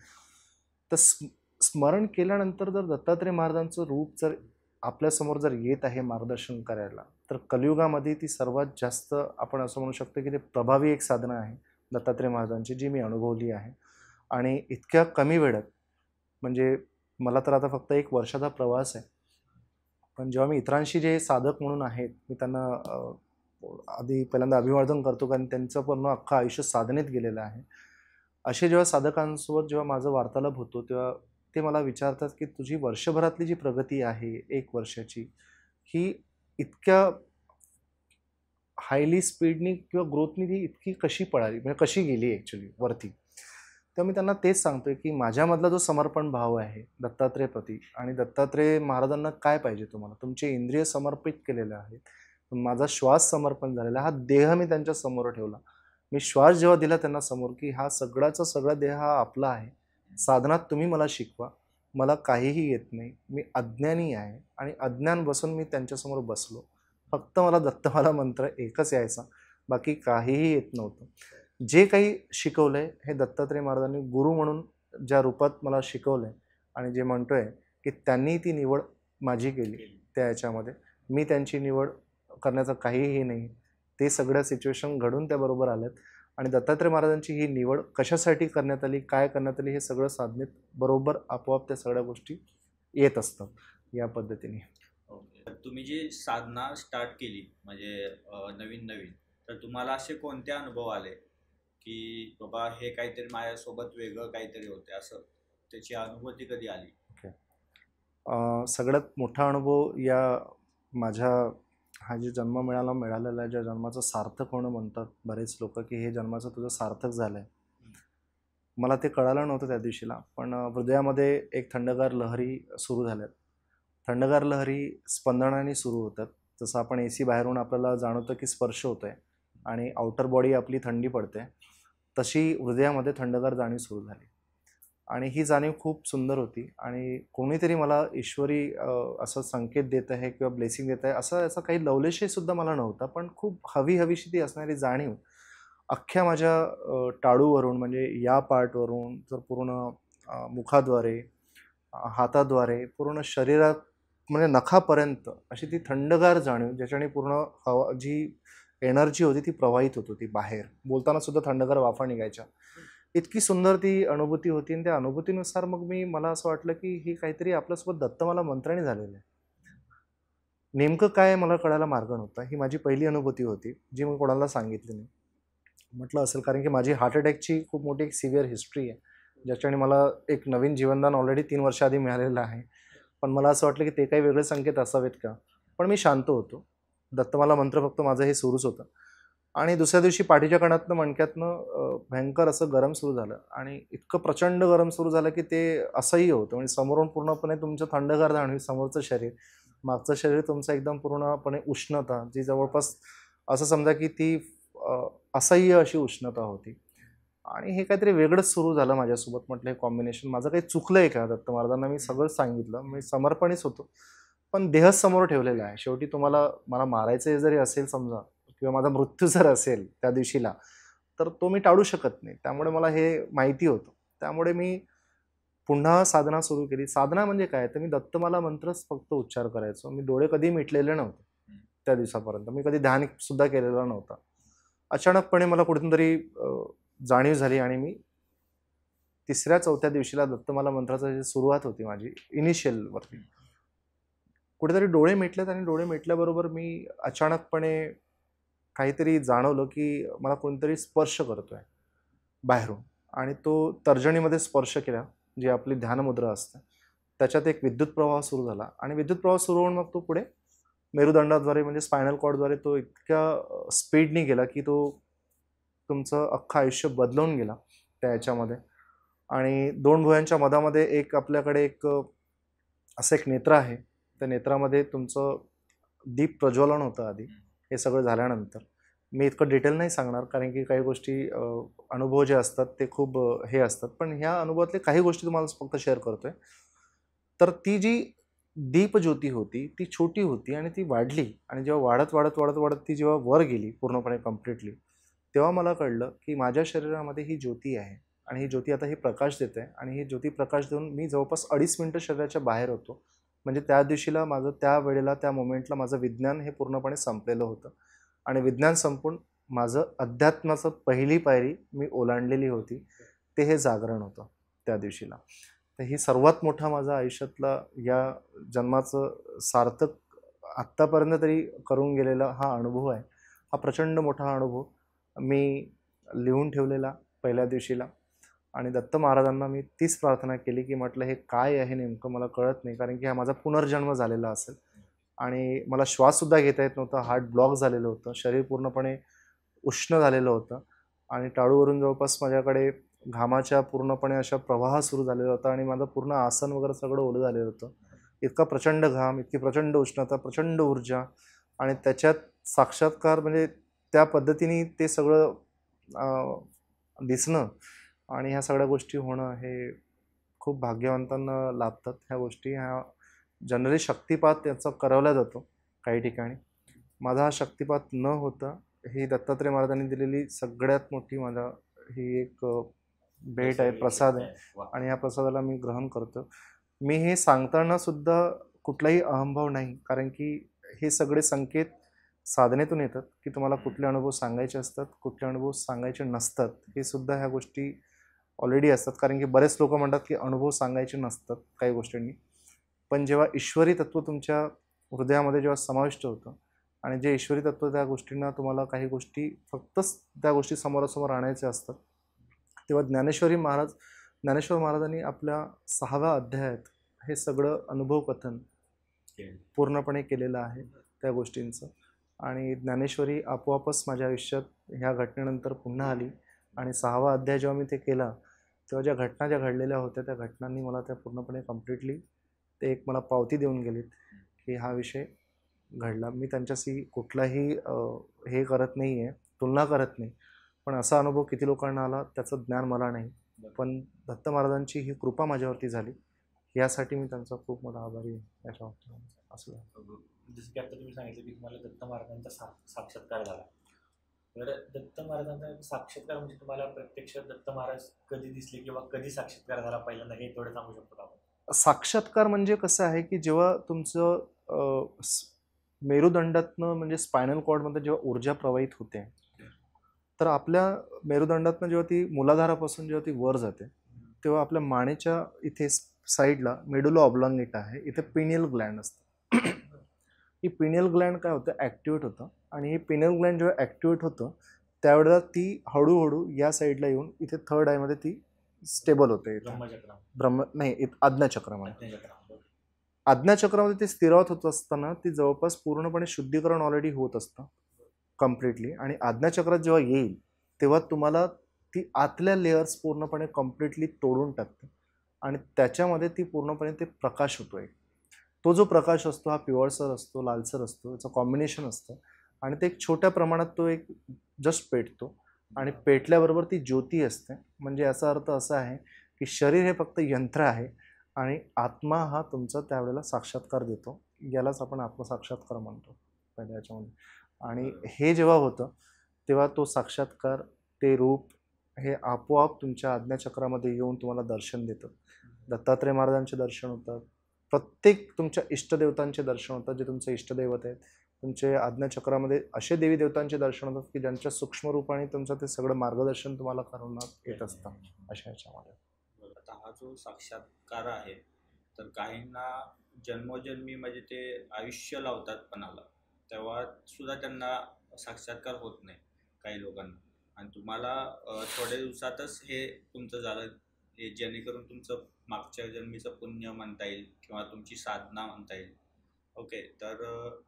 तर स्मरण केल्यानंतर जर दत्तात्रय महाराजांचं रूप जर आपल्यासमोर जर येत आहे मार्गदर्शन करायला, तर कलियुगामध्ये ती सर्वात जास्त आपण असं म्हणू शकतो की ते प्रभावी एक साधना आहे दत्तात्रय महाराजांची, जी मी अनुभवली आहे. आणि इतक्या कमी वेळात, म्हणजे मला तर आता फक्त 1 वर्षाचा प्रवास आहे, पण जेव्हा मी इतरांशी जे साधक म्हणून आहेत, मी त्यांना आधी पहिल्यांदा अभिवादन करतो, कारण त्यांचं पूर्ण अख्खं आयुष्य साधनेत गेलेलं आहे. असे जेव्हा साधकांसोबत जेव्हा माझं वार्तालाप होतो, तेव्हा ते मला विचारतात की तुझी वर्षभरातली जी प्रगती आहे 1 वर्षाची, ही इतक्या हायली स्पीडनी किंवा ग्रोथनी ती इतकी कशी पळाली, म्हणजे कशी गेली ॲक्च्युली वरती. तर मी त्यांना तेच सांगतोय की माझ्यामधला जो समर्पण भाव आहे दत्तात्रेयप्रती, आणि दत्तात्रेय महाराजांना काय पाहिजे तुम्हाला, तुमचे इंद्रिय समर्पित केलेले आहेत, माझा श्वास समर्पण झालेला, हा देह मी त्यांच्या समोर ठेवला. मी श्वास जेव्हा दिला त्यांना समोर की हा सगळाचा सगळा देह हा आपला आहे, साधनात तुम्ही मला शिकवा, मला काहीही येत नाही, मी अज्ञानी आहे, आणि अज्ञान बसून मी त्यांच्यासमोर बसलो. फक्त मला दत्तमाला मंत्र एकच यायचा, बाकी काहीही येत नव्हतं. जे काही शिकवलंय हे दत्तात्रय महाराजांनी गुरु म्हणून ज्या रूपात मला शिकवलंय, आणि जे म्हणतोय की त्यांनी ती निवड माझी केली त्या याच्यामध्ये, मी त्यांची निवड करण्याचं काहीही नाही. ते सगळ्या सिच्युएशन घडून त्याबरोबर आल्यात, आणि दत्तात्रय महाराजांची ही निवड कशासाठी करण्यात आली, काय करण्यात आली, हे सगळं साधनेत बरोबर आपोआप त्या सगळ्या गोष्टी येत असतात या पद्धतीने. ओके. तुम्ही जी साधना स्टार्ट केली म्हणजे नवीन नवीन, तर तुम्हाला असे कोणते अनुभव आले की बाबा हे काहीतरी माझ्यासोबत वेगळं काहीतरी होते, असं त्याची अनुभूती कधी आली? सगळ्यात मोठा अनुभव या माझ्या हा जे जन्म मिळालेला आहे, ज्या जन्माचं सार्थक होणं म्हणतात बरेच लोक की हे जन्माचं तुझं सार्थक झालं आहे, मला ते कळालं नव्हतं त्या दिवशीला. पण हृदयामध्ये एक थंडगार लहरी सुरू झाल्यात. थंडगार लहरी स्पंदनाने सुरू होतात. जसं आपण AC बाहेरून आपल्याला जाणवतं की स्पर्श होतोय आणि आउटर बॉडी आपली थंडी पडते, तशी हृदयामध्ये थंडगार जाणीव सुरू झाली. आणि ही जाणीव खूप सुंदर होती, आणि कोणीतरी मला ईश्वरी असं संकेत देत आहे किंवा ब्लेसिंग देत आहे, असं याचा काही लवलेशसुद्धा मला नव्हता, पण खूप हवीशी ती असणारी जाणीव अख्ख्या माझ्या टाळूवरून, म्हणजे या पार्टवरून तर पूर्ण मुखाद्वारे, हाताद्वारे, पूर्ण शरीरात, म्हणजे नखापर्यंत अशी ती थंडगार जाणीव, ज्याच्याने पूर्ण हवा, जी एनर्जी होती ती प्रवाहित होत होती बाहेर. बोलताना सुद्धा थंडगार वाफा निघायच्या. इतकी सुंदर ती अनुभूती होती, आणि त्या अनुभूतीनुसार मग मला असं वाटलं की ही काहीतरी आपल्यासोबत दत्तमाला मंत्राने झालेलं आहे. नेमकं काय मला कळायला मार्ग नव्हता. ही माझी पहिली अनुभूती होती, जी मी कोणाला सांगितली नाही. म्हटलं असेल कारण की माझी हार्ट अटॅकची खूप मोठी एक सिव्हिअर हिस्ट्री आहे, ज्याच्याने मला एक नवीन जीवनदान ऑलरेडी 3 वर्ष आधी मिळालेलं आहे. पण मला असं वाटलं की ते काही वेगळे संकेत असावेत का. पण मी शांत होतो. दत्तमाला मंत्र फक्त माझं हे सुरूच होतं. आणि दुसऱ्या दिवशी पाठीच्या कणातनं, मणक्यातनं भयंकर असं गरम सुरू झालं, आणि इतकं प्रचंड गरम सुरू झालं की ते असह्य होतं. म्हणजे समोरून पूर्णपणे तुमचं थंडगार जाणीव, समोरचं शरीर, मागचं शरीर तुमचं एकदम पूर्णपणे उष्णता, जी जवळपास असं समजा की ती असह्य अशी उष्णता होती. आणि हे काहीतरी वेगळंच सुरू झालं माझ्यासोबत. म्हटलं हे कॉम्बिनेशन, माझं काही चुकलं आहे का. दत्त महाराजांना मी सगळं सांगितलं, मी समर्पणीच होतो, पण देहच समोर ठेवलेला आहे. शेवटी तुम्हाला मला मारायचं जरी असेल समजा, किंवा माझा मृत्यू जर असेल त्या दिवशीला, तर तो मी टाळू शकत नाही. त्यामुळे मला हे माहिती होतं. त्यामुळे मी पुन्हा साधना सुरू केली. साधना म्हणजे काय, तर मी दत्तमाला मंत्रच फक्त उच्चार करायचो. मी डोळे कधी मिटलेले नव्हते त्या दिवसापर्यंत. मी कधी ध्यान सुद्धा केलेला नव्हता. अचानकपणे मला कुठून तरी जाणीव झाली, आणि मी 3ऱ्या-4थ्या दिवशीला दत्तमाला मंत्राची सुरुवात होती माझी इनिशियल वरती, कुठेतरी डोळे मिटलेत, आणि डोळे मिटल्याबरोबर मी अचानकपणे काहीतरी जाणवलं की मला कोणतरी स्पर्श करतोय बाहेरून, आणि तो तर्जनीमध्ये स्पर्श केला, जी आपली ध्यानमुद्रा असते, त्याच्यात एक विद्युत प्रवाह सुरू झाला, आणि विद्युत प्रवाह सुरू होऊन मग तो पुढे मेरुदंडाद्वारे, म्हणजे स्पायनल कॉर्डद्वारे तो इतक्या स्पीडनी गेला की तो तुमचं अख्खं आयुष्य बदलवून गेला त्या याच्यामध्ये. आणि 2 भुयांच्या मधामध्ये एक आपल्याकडे एक असं एक नेत्र आहे, त्या नेत्रामध्ये तुमचं दीप प्रज्वलन होतं आधी. हे सगळं झाल्यानंतर मी इतकं डिटेल नाही सांगणार, कारण की काही गोष्टी अनुभव जे असतात ते खूप हे असतात, पण ह्या अनुभवातले काही गोष्टी तुम्हाला फक्त शेअर करतोय. तर ती जी दीपज्योती होती ती छोटी होती आणि ती वाढली, आणि जेव्हा वाढत वाढत वाढत वाढत ती जेव्हा वर गेली पूर्णपणे कम्प्लिटली, तेव्हा मला कळलं की माझ्या शरीरामध्ये ही ज्योती आहे, आणि ही ज्योती आता ही प्रकाश देते आहे, आणि ही ज्योती प्रकाश देऊन मी जवळपास 2.5 मिनिटं शरीराच्या बाहेर होतो. म्हणजे त्या दिवशीला माझं, त्या वेळेला, त्या मोमेंटला माझं विज्ञान हे पूर्णपणे संपलेलं होतं, आणि विज्ञान संपून माझं अध्यात्माचं पहिली पायरी मी ओलांडलेली होती, ते हे जागरण होतं त्या दिवशीला. तर ही सर्वात मोठा माझा आयुष्यातला या जन्माचं सार्थक आत्तापर्यंत तरी करून गेलेला हा अनुभव आहे. हा प्रचंड मोठा अनुभव मी लिहून ठेवलेला पहिल्या दिवशीला, आणि दत्त महाराजांना मी तीच प्रार्थना केली की म्हटलं हे काय आहे नेमकं मला कळत नाही, कारण की हा माझा पुनर्जन्म झालेला असेल, आणि मला श्वाससुद्धा घेता येत नव्हता, हार्ट ब्लॉक झालेलं होतं, शरीर पूर्णपणे उष्ण झालेलं होतं, आणि टाळूवरून जवळपास माझ्याकडे घामाच्या पूर्णपणे अशा प्रवाह सुरू झालेला होता, आणि माझं पूर्ण आसन वगैरे सगळं ओलं झालेलं होतं. इतका प्रचंड घाम, इतकी प्रचंड उष्णता, प्रचंड ऊर्जा, आणि त्याच्यात साक्षात्कार म्हणजे त्या पद्धतीने ते सगळं दिसणं आणि ह्या सगळ्या गोष्टी होणं हे खूप भाग्यवंतांना लाभतात. ह्या गोष्टी ह्या जनरली शक्तिपात याचा करवला जातो काही ठिकाणी. माझा हा शक्तिपात न होता ही दत्तात्रय महाराजांनी दिलेली सगळ्यात मोठी माझा ही एक भेट आहे, प्रसाद आहे, आणि ह्या प्रसादाला मी ग्रहण करतो. मी हे सांगताना सुद्धा कुठलाही अहंभाव नाही, कारण की हे सगळे संकेत साधनेतून येतात की तुम्हाला कुठले अनुभव सांगायचे असतात, कुठले अनुभव सांगायचे नसतात, हे सुद्धा ह्या गोष्टी ऑलरेडी असतात. कारण की बरेच लोक म्हणतात की अनुभव सांगायचे नसतात काही गोष्टींनी, पण जेव्हा ईश्वरी तत्व तुमच्या हृदयामध्ये जेव्हा समाविष्ट होतं, आणि जे ईश्वरी तत्व त्या गोष्टींना तुम्हाला काही गोष्टी फक्तच त्या गोष्टी समोरासमोर आणायचे असतात, तेव्हा ज्ञानेश्वर महाराजांनी आपल्या 6व्या अध्यायात हे सगळं अनुभव कथन पूर्णपणे केलेलं आहे त्या गोष्टींचं. आणि ज्ञानेश्वरी आपोआपच माझ्या आयुष्यात ह्या घटनेनंतर पुन्हा आली, आणि 6वा अध्याय जेव्हा मी ते केला तेव्हा ज्या घटना ज्या घडलेल्या होत्या त्या घटनांनी मला त्या पूर्णपणे कम्प्लिटली ते एक मला पावती देऊन गेलीत की हा विषय घडला. मी त्यांच्याशी कुठलाही हे करत नाही आहे, तुलना करत नाही, पण असा अनुभव किती लोकांना आला त्याचं ज्ञान मला नाही, पण दत्त महाराजांची ही कृपा माझ्यावरती झाली, यासाठी मी त्यांचा खूप मोठा आभारी आहे याच्यावर. असं जसं की आता तुम्ही सांगितलं की तुम्हाला दत्त महाराजांचा साक्षात्कार झाला, तर दत्त महाराजांचा साक्षात्कार म्हणजे तुम्हाला प्रत्यक्ष दत्त महाराज कधी दिसले किंवा कधी साक्षात्कार झाला पहिल्यांदा, हे थोडं सांगू शकतो आपण? साक्षात्कार म्हणजे कसं आहे की जेव्हा तुमचं मेरुदंडातनं म्हणजे स्पायनल कॉर्डमध्ये जेव्हा ऊर्जा प्रवाहित होते, तर आपल्या मेरुदंडातनं जेव्हा ती मूलाधारापासून जेव्हा ती वर जाते, तेव्हा आपल्या मानेच्या इथे साईडला मेडुला ऑब्लॉंगेटा आहे, इथे पिनियल ग्लँड असतं. ही पिनियल ग्लँड काय होतं, ॲक्टिवेट होतं, आणि ही पिनियल ग्लँड जेव्हा ॲक्टिवेट होतं त्यावेळेला ती हळूहळू या साईडला येऊन इथे 3rd आयमध्ये ती स्टेबल होते. आज्ञाचक्रामध्ये आज्ञाचक्रामध्ये ते स्थिरावत होत असताना ती जवळपास पूर्णपणे शुद्धीकरण ऑलरेडी होत असतं कम्प्लिटली, आणि आज्ञाचक्रात जेव्हा येईल तेव्हा तुम्हाला ती आतल्या लेयर्स पूर्णपणे कम्प्लिटली तोडून टाकते, आणि त्याच्यामध्ये ती पूर्णपणे ते प्रकाश होतोय. तो जो प्रकाश असतो हा पिवळसर असतो, लालसर असतो, याचं कॉम्बिनेशन असतं, आणि ते एक छोट्या प्रमाणात तो एक जस्ट पेटतो, आणि पेटल्याबरोबर ती ज्योती असते. म्हणजे याचा अर्थ असा आहे की शरीर हे फक्त यंत्र आहे, आणि आत्मा हा तुमचा त्यावेळेला साक्षात्कार देतो. यालाच आपण आत्मसाक्षात्कार म्हणतो पहिल्या याच्यामध्ये. आणि हे जेव्हा होतं तेव्हा तो साक्षात्कार, ते रूप हे आपोआप तुमच्या आज्ञाचक्रामध्ये येऊन तुम्हाला दर्शन देतं. दत्तात्रय महाराजांचे दर्शन होतात, प्रत्येक तुमच्या इष्टदेवतांचे दर्शन होतात, जे तुमचे इष्टदैवत आहेत. तुमचे आज्ञाचक्रामध्ये असे देवी देवतांचे दर्शन होतात की ज्यांच्या सूक्ष्म रूपाने तुमचं ते सगळं मार्गदर्शन तुम्हाला करवण्यात येत असतं अशा ह्याच्यामध्ये. आता हा जो साक्षात्कार आहे, तर काहींना जन्मोजन्मी म्हणजे ते आयुष्य लावतात पणाला, तेव्हा सुद्धा त्यांना साक्षात्कार होत नाही काही लोकांना, आणि तुम्हाला थोड्या दिवसातच हे तुमचं झालं, हे जेणेकरून तुमचं मागच्या जन्मीचं पुण्य म्हणता येईल किंवा तुमची साधना म्हणता येईल. ओके, तर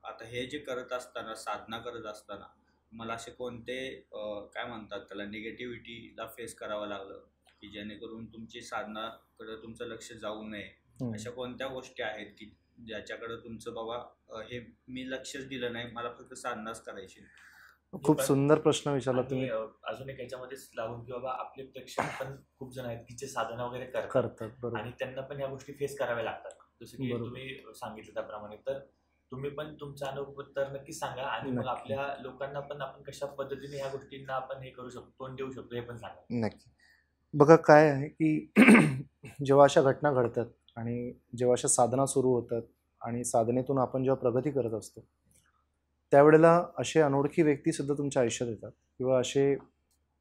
आता हे जे करत असताना, साधना करत असताना मला असे कोणते काय म्हणतात त्याला, निगेटिव्हिटीला फेस करावं लागलं की जेणेकरून तुमची साधनाकडे तुमचं लक्ष जाऊ नये, अशा कोणत्या गोष्टी आहेत की ज्याच्याकडे तुमचं बाबा हे मी लक्षच दिलं नाही, मला फक्त साधनाच करायची? खूप सुंदर प्रश्न विचारला तुम्ही. अजून एक याच्यामध्येच लागून की बाबा आपले प्रेक्षक पण खूप जण आहेत की जे साधना वगैरे करतात, बरोबर, आणि त्यांना पण या गोष्टी फेस कराव्या लागतात. जसं की बरोबर. तुम्ही सांगितलं त्याप्रमाणे. तर तुम्ही पण तुमचा अनुभव तर नक्कीच सांगा आणि मग नक्की. आपल्या लोकांना पण आपण कशा पद्धतीने ह्या गोष्टींना आपण हे करू शकतो, तोंड देऊ शकतो हे पण सांगा. नक्की. बघा काय आहे, की जेव्हा अशा घटना घडतात आणि जेव्हा अशा साधना सुरू होतात आणि साधनेतून आपण जेव्हा प्रगती करत असतो, त्यावेळेला असे अनोळखी व्यक्तीसुद्धा तुमच्या आयुष्यात येतात किंवा असे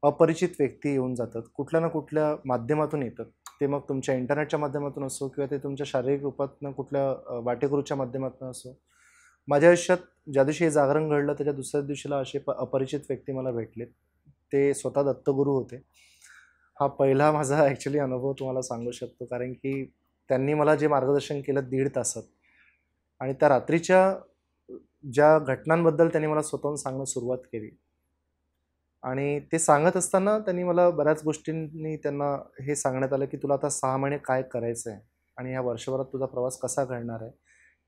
अपरिचित व्यक्ती येऊन जातात. कुठल्या ना कुठल्या माध्यमातून येतात. ते मग तुमच्या इंटरनेटच्या माध्यमातून असो किंवा ते तुमच्या शारीरिक रूपातनं कुठल्या वाटेकरूच्या माध्यमातून असो. माझ्या आयुष्यात ज्या दिवशी हे जागरण घडलं त्याच्या दुसऱ्याच दिवशीला असे अपरिचित व्यक्ती मला भेटलेत. ते स्वतः दत्तगुरू होते. हा पहिला माझा ॲक्चुअली अनुभव तुम्हाला सांगू शकतो, कारण की त्यांनी मला जे मार्गदर्शन केलं 1.5 तासात आणि त्या रात्रीच्या ज्या घटनांबद्दल त्यांनी मला स्वतःहून सांगणं सुरुवात केली आणि ते सांगत असताना त्यांनी मला बऱ्याच गोष्टींनी त्यांना हे सांगण्यात आलं, की तुला आता 6 महिने काय करायचं आहे आणि ह्या वर्षभरात तुझा प्रवास कसा घडणार आहे,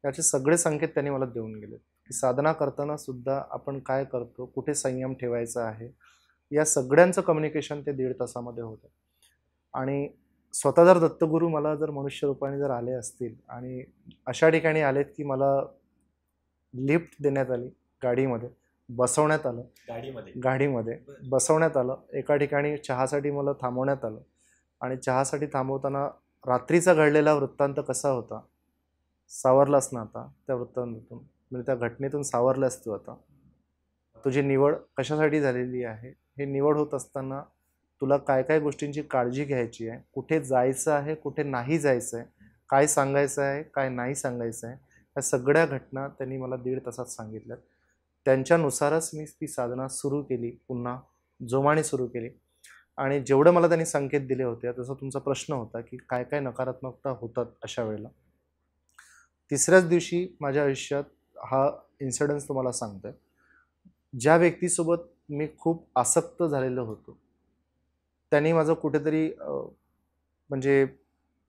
याचे सगळे संकेत त्यांनी मला देऊन गेले, की साधना करताना सुद्धा आपण काय करतो, कुठे संयम ठेवायचा आहे, या सगळ्यांचं कम्युनिकेशन ते 1.5 तासामध्ये होतं. आणि स्वतः जर दत्तगुरू मला जर मनुष्य रूपाने जर आले असतील आणि अशा ठिकाणी आलेत, की मला लिफ्ट देण्यात आली, गाडीमध्ये बसवण्यात आलं, गाडीमध्ये बरं. बसवण्यात आलं. एका ठिकाणी चहासाठी मला थांबवण्यात आलं आणि चहासाठी थांबवताना रात्रीचा घडलेला वृत्तांत कसा होता, सावरलास ना आता त्या वृत्तांतातून, म्हणजे त्या घटनेतून सावरलास तू आता. तुझी निवड कशासाठी झालेली आहे, हे निवड होत असताना तुला काय काय गोष्टींची काळजी घ्यायची आहे, कुठे जायचं आहे, कुठे नाही जायचं आहे, काय सांगायचं आहे, काय नाही सांगायचं आहे, या सगळ्या घटना त्यांनी मला 1.5 तासात सांगितल्यात. त्यांच्यानुसारच मी ती साधना सुरू केली, पुन्हा जोमाने सुरू केली आणि जेवढं मला त्यांनी संकेत दिले होते, तसा तुमचा प्रश्न होता, की काय काय नकारात्मकता होतात अशा वेळेला. तिसऱ्याच दिवशी माझ्या आयुष्यात हा इन्सिडन्स तुम्हाला सांगतोय. ज्या व्यक्तीसोबत मी खूप आसक्त झालेलो होतो, त्यांनी माझं कुठेतरी म्हणजे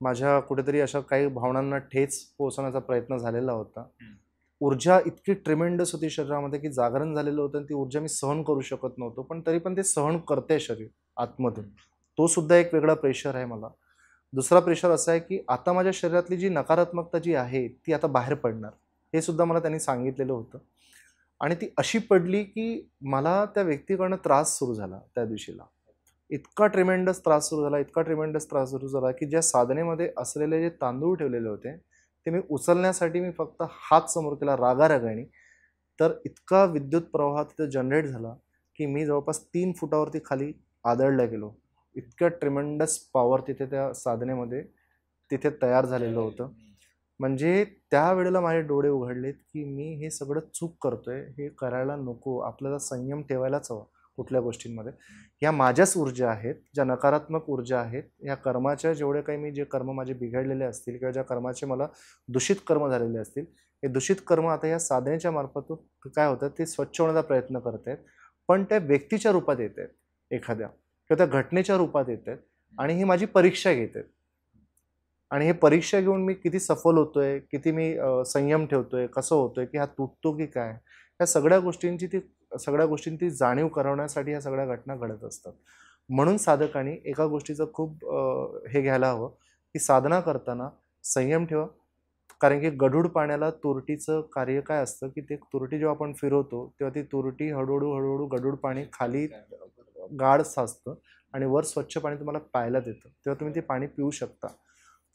माझ्या कुठेतरी अशा काही भावनांना ठेच पोहोचवण्याचा प्रयत्न झालेला होता. ऊर्जा इतकी ट्रिमेंडस होती शरीरामध्ये, की जागरण झालेलं होतं आणि ती ऊर्जा मी सहन करू शकत नव्हतो. पण तरी पण ते सहन करते शरीर आतमधून. तो सुद्धा एक वेगळा प्रेशर आहे मला. दुसरा प्रेशर असा आहे, की आता माझ्या शरीरातली जी नकारात्मकता जी आहे, ती आता बाहेर पडणार. हे सुद्धा मला त्यांनी सांगितलेलं होतं. आणि ती अशी पडली, की मला त्या व्यक्तीकडनं त्रास सुरू झाला त्या दिवशीला. इतका ट्रिमेंडस त्रास सुरू झाला, इतका ट्रिमेंडस त्रास सुरू झाला, की ज्या साधनेमध्ये असलेले जे तांदूळ ठेवलेले होते, ते मी उचलण्यासाठी मी फक्त हात समोर केला रागारागाने, तर इतका विद्युत प्रवाह तिथे जनरेट झाला, की मी जवळपास 3 फुटावरती खाली आदळला गेलो. इतकं ट्रिमेंडस पॉवर तिथे त्या साधनेमध्ये तिथे तयार झालेलं होतं. म्हणजे त्यावेळेला माझे डोळे उघडलेत, की मी हे सगळं चूक करतोय, हे करायला नको. आपल्याला संयम ठेवायलाच हवा कुठल्या गोष्टींमध्ये. ह्या माझ्याच ऊर्जा आहेत, ज्या नकारात्मक ऊर्जा आहेत, ह्या कर्माच्या जेवढे काही मी जे कर्म माझे बिघडलेले असतील किंवा ज्या कर्माचे मला दूषित कर्म झालेले असतील, हे दूषित कर्म आता या साधनेच्या मार्फतून काय होतं, ते स्वच्छ होण्याचा प्रयत्न करत आहेत. पण त्या व्यक्तीच्या रूपात येत आहेत एखाद्या किंवा त्या घटनेच्या रूपात येत आहेत आणि ही माझी परीक्षा घेत आहेत. आणि हे परीक्षा घेऊन मी किती सफल होतोय, किती मी संयम ठेवतोय, कसं होतोय, की हा तुटतो की काय? या सगळ्या गोष्टींची जाणीव करवण्यासाठी ह्या सगळ्या घटना घडत असतात. म्हणून साधकांनी एका गोष्टीचं खूप हे घ्यायला हवं, की साधना करताना संयम ठेवा. कारण की गढूळ पाण्याला तुरटीचं कार्य काय असतं, की ते तुरटी जेव्हा आपण फिरवतो, तेव्हा ती तुरटी हळूहळू गढूळ पाणी खाली गाढ साचतं आणि वर स्वच्छ पाणी तुम्हाला प्यायला देतं. तेव्हा तुम्ही ते पाणी पिऊ शकता.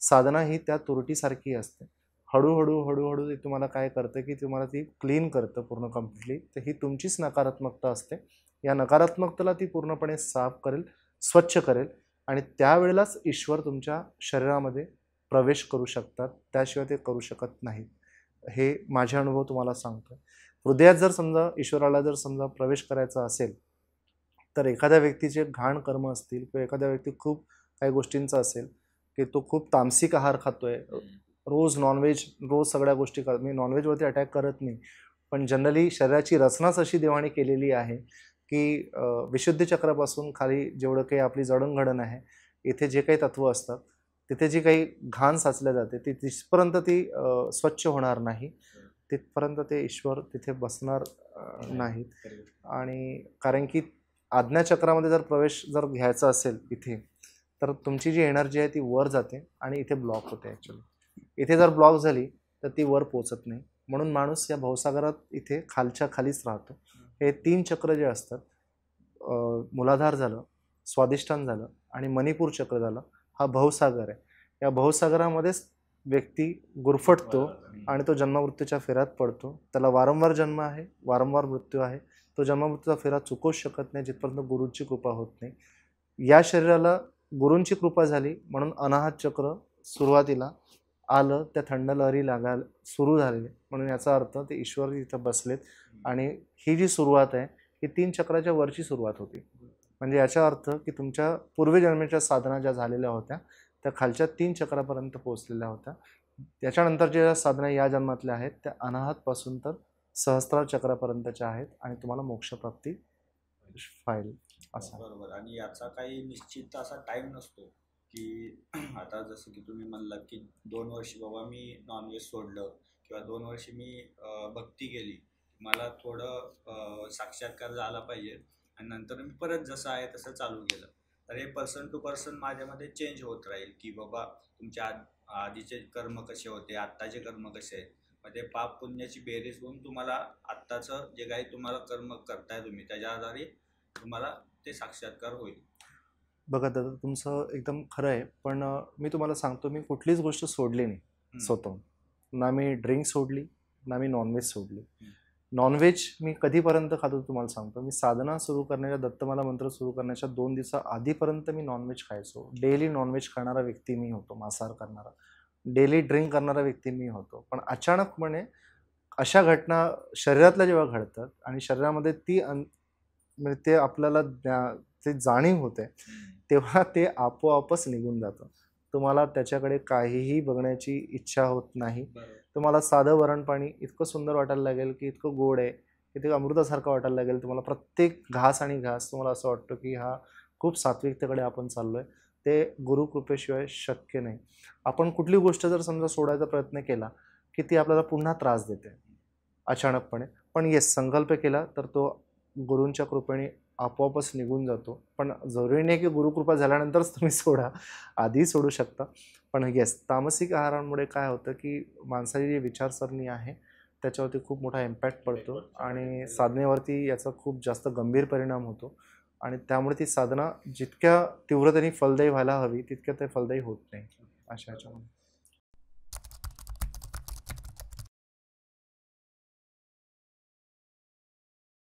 साधना ही त्या तुरटीसारखी असते. हळूहळू ते तुम्हाला काय करतं, की तुम्हाला ती क्लीन करतं पूर्ण कम्प्लिटली. तर ही तुमचीच नकारात्मकता असते. या नकारात्मकतेला ती पूर्णपणे साफ करेल, स्वच्छ करेल आणि त्यावेळेलाच ईश्वर तुमच्या शरीरामध्ये प्रवेश करू शकतात. त्याशिवाय ते करू शकत नाहीत. हे माझे अनुभव तुम्हाला सांगतो. हृदयात जर समजा ईश्वराला जर समजा प्रवेश करायचा असेल, तर एखाद्या व्यक्तीचे घाण कर्म असतील किंवा एखाद्या व्यक्ती खूप काही गोष्टींचा असेल, की तो खूप तामसिक आहार खातोय, रोज नॉनव्हेज, रोज सगळ्या गोष्टी करत. मी नॉनव्हेजवरती अटॅक करत नाही, पण जनरली शरीराची रचनाच अशी देवाने केलेली आहे, की विशुद्धी चक्रापासून खाली जेवढं काही आपली जडणघडण आहे, इथे जे काही तत्व असतात, तिथे जी काही घाण साचल्या जाते, ती तिथपर्यंत ती स्वच्छ होणार नाही, तिथपर्यंत ते ईश्वर तिथे बसणार नाहीत. आणि कारण की आज्ञाचक्रामध्ये जर प्रवेश जर घ्यायचा असेल इथे, तर तुमची जी एनर्जी आहे ती वर जाते आणि इथे ब्लॉक होते ॲक्च्युली. इथे जर ब्लॉक झाली तर ती वर पोचत नाही. म्हणून माणूस या भवसागरात इथे खालच्या खालीच राहतो. हे 3 चक्र जे असतात, मूलाधार झालं, स्वादिष्ठान झालं आणि मणिपूर चक्र झालं, हा भवसागर आहे. या भवसागरामध्येच व्यक्ती गुरफटतो आणि तो जन्ममृत्यूच्या फेऱ्यात पडतो. त्याला वारंवार जन्म आहे, वारंवार मृत्यू आहे. तो जन्ममृत्यूचा फेरा चुकवूच शकत नाही जिथपर्यंत गुरूंची कृपा होत नाही. या शरीराला गुरूंची कृपा झाली म्हणून अनाहत चक्र सुरुवातीला आलं, त्या थंड लहरी लागायला सुरू झाले. म्हणून याचा अर्थ ते ईश्वर इथं बसलेत आणि ही जी सुरुवात आहे ही 3 चक्राच्या वरची सुरुवात होती. म्हणजे याचा अर्थ की तुमच्या पूर्वजन्मेच्या साधना ज्या झालेल्या होत्या त्या खालच्या 3 चक्रापर्यंत पोहोचलेल्या होत्या. त्याच्यानंतर ज्या साधना या जन्मातल्या आहेत त्या अनाहतपासून तर सहस्त्रार चक्रापर्यंतच्या आहेत आणि तुम्हाला मोक्षप्राप्ती फाईल असा. बरोबर. आणि याचा काही निश्चित असा टाइम नसतो की आता जसं की तुम्ही म्हणलात की 2 वर्षी बाबा मी नॉनव्हेज सोडलं किंवा 2 वर्षी मी भक्ती केली, मला थोडं साक्षात्कार झाला पाहिजे आणि नंतर मी परत जसं आहे तसं चालू केलं. तर हे पर्सन टू पर्सन माझ्यामध्ये चेंज होत राहील की बाबा तुमच्या आधीचे कर्म कसे होते, आत्ताचे कर्म कसे आहेत. मग ते पाप पुण्याची बेरीज होऊन तुम्हाला आत्ताचं जे काही तुम्हाला कर्म करताय तुम्ही त्याच्या आधारे तुम्हाला ते साक्षात्कार होईल. बघा दादा, तुमचं एकदम खरं आहे. पण मी तुम्हाला सांगतो, मी कुठलीच गोष्ट सोडली नाही स्वतःहून. ना मी ड्रिंक सोडली, ना मी नॉनव्हेज सोडली. नॉनव्हेज मी कधीपर्यंत खातो तुम्हाला सांगतो. मी साधना सुरू करण्याच्या, दत्तमाला मंत्र सुरू करण्याच्या 2 दिवसा आधीपर्यंत मी नॉनव्हेज खायचो. डेली नॉनव्हेज खाणारा व्यक्ती मी होतो, मांसाहार करणारा. डेली ड्रिंक करणारा व्यक्ती मी होतो. पण अचानकपणे अशा घटना शरीरातल्या जेव्हा घडतात आणि शरीरामध्ये म्हणजे ते आपल्याला ते जाणीव होते, तेव्हा ते आपोआपच निघून जातं. तुम्हाला त्याच्याकडे काहीही बघण्याची इच्छा होत नाही. तुम्हाला साधं वरण पाणी इतकं सुंदर वाटायला लागेल की इतकं गोड आहे, इतकं अमृतासारखं वाटायला लागेल. तुम्हाला प्रत्येक घास आणि घास तुम्हाला असं वाटतं की हा खूप सात्विकतेकडे आपण चाललोय. ते गुरुकृपेशिवाय शक्य नाही. आपण कुठली गोष्ट जर समजा सोडायचा प्रयत्न केला की ती आपल्याला पुन्हा त्रास देते अचानकपणे. पण येस, संकल्प केला तर तो गुरूंच्या कृपेने आपोआपच निघून जातो. पण जरुरी नाही की गुरुकृपा झाल्यानंतरच तुम्ही सोडा, आधी सोडू शकता. पण येस, तामसिक आहारांमुळे काय होतं की माणसाची जी विचारसरणी आहे त्याच्यावरती खूप मोठा इम्पॅक्ट पडतो आणि साधनेवरती याचा खूप जास्त गंभीर परिणाम होतो. आणि त्यामुळे ती साधना जितक्या तीव्रतेने फलदायी व्हायला हवी तितक्या ते फलदायी होत नाही अशा ह्याच्यामध्ये.